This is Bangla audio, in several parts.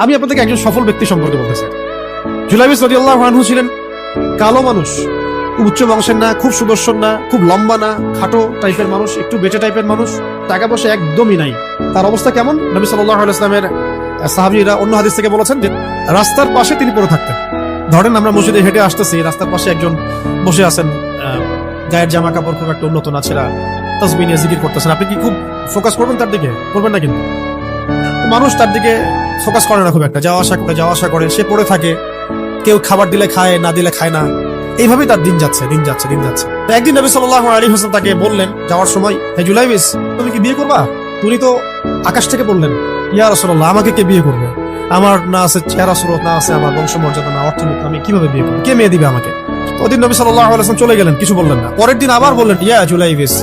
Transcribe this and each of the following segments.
আমি আপনাদেরকে একজন সফল ব্যক্তি সম্পর্কে বলতেছি। জুলাইবিস রাদিয়াল্লাহু আনহু ছিলেন কালো মানুষ, উচ্চ বংশের না, খুব সুদর্শন না, খুব লম্বা না, খাটো টাইপের মানুষ, একটু বেটে টাইপের মানুষ, টাকা পয়সা একদমই নাই। তার অবস্থা কেমন? নবী সাল্লাল্লাহু আলাইহি ওয়াসাল্লামের সাহাবীরা অন্য হাদিস থেকে বলেছেন যে রাস্তার পাশে তিনি পড়ে থাকতেন। ধরেন আমরা মসজিদে হেঁটে আসতেছি, রাস্তার পাশে একজন বসে আছেন, গায়ের জামা কাপড় খুব একটা উন্নত না, ছেঁড়া, তাসবিহ নিয়ে জিকির করতেছেন। আপনি কি খুব ফোকাস করবেন তার দিকে? করবেন না। কিন্তু মানুষ তার দিকে ফোকাস করে না খুব একটা, যাওয়া আসা করে, সে পড়ে থাকে। কেউ খাবার দিলে খায়, না দিলে খায় না, এইভাবেই তার দিন যাচ্ছে। একদিন নবী সাল্লাল্লাহু আলাইহি ওয়াসাল্লাম তাকে বললেন যাওয়ার সময়, হে জুলাইবিস, তুমি কি বিয়ে করবা? তিনি তো আকাশ থেকে বললেন, ইয়া রাসূলুল্লাহ, আমাকে কে বিয়ে করবে? আমার না আছে চেহারা সুরত, না আছে আমার বংশমর্যাদা, না অর্থনীতি, আমি কিভাবে বিয়ে করবো? কে মেয়ে দিবে আমাকে? ওদিন নবী সাল্লাল্লাহু আলাইহি ওয়াসাল্লাম চলে গেলেন, কিছু বললেন না। পরের দিন আবার বললেন, ইয়া জুলাইবিস,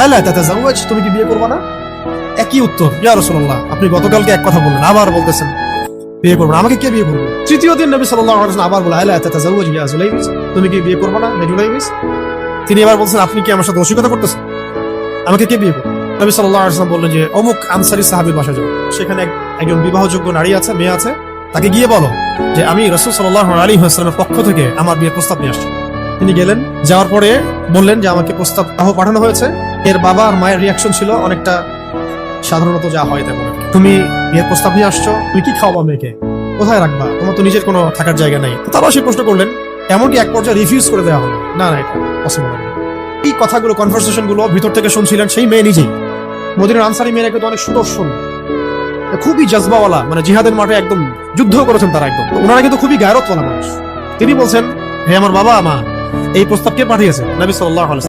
আলা তাতাযাওয়াজ, তুমি কি বিয়ে করবা না? একই উত্তর, ইয়া রাসূলুল্লাহ, আপনি গতকালকে এক কথা বললেন, আবার বলতেছেন বিয়ে করবো না, আমাকে কে বিয়ে করবে? তৃতীয় দিন নবী সাল্লাল্লাহু আলাইহি ওয়াসাল্লাম আবার বলে, আলা তাতাযাওয়াজ ইয়া জুলাইবিস, তুমি কি বিয়ে করবে না হে জুলাইবিস? তিনি এবার বলছেন, আপনি কি আমার সাথে অস্বীকার করতেছেন? আমাকে কে বিয়ে করবে? নবী সাল্লাল্লাহু আলাইহি ওয়াসাল্লাম বললেন যে অমুক আনসারী সাহাবীর বাসায় যাও, সেখানে একজন বিবাহযোগ্য নারী আছে, মেয়ে আছে, তাকে গিয়ে বলো যে আমি রাসূল সাল্লাল্লাহু আলাইহি ওয়াসাল্লামের পক্ষ থেকে আমার বিয়ের প্রস্তাব নিয়ে আসছি। তিনি গেলেন, যাওয়ার পরে বললেন যে আমাকে প্রস্তাব পাঠানো হয়েছে। এর বাবা আর মায়ের রিয়াকশন ছিল অনেকটা সাধারণত যা হয় তেমন। তুমি বিয়ের প্রস্তাব নিয়ে আসছো, তুমি কি খাওয়াবা মেয়েকে? কোথায় রাখবা? তোমার তো নিজের কোনো থাকার জায়গা নাই। তারাও সেই প্রশ্ন করলেন, এমনকি এক পর্যায়ে রিফিউজ করে দেওয়া হলো, না এটা পসিবল না। এই কথাগুলো, কনভারসেশন গুলো ভিতর থেকে শুনছিলেন সেই মেয়ে নিজেই। মদিনার আনসারী মেয়েরা কিন্তু অনেক সুদর্শন, খুবই জজবাওয়ালা, মানে জিহাদের মাঠে একদম যুদ্ধ করেছেন তারা একদম। ওনারা কিন্তু খুবই গায়রতওয়ালা মানুষ। তিনি বলছেন, হে আমার বাবা মা, এই প্রস্তাব কে পাঠিয়েছে? নবী সাল্লাল্লাহু আলাইহি ওয়াসাল্লাম।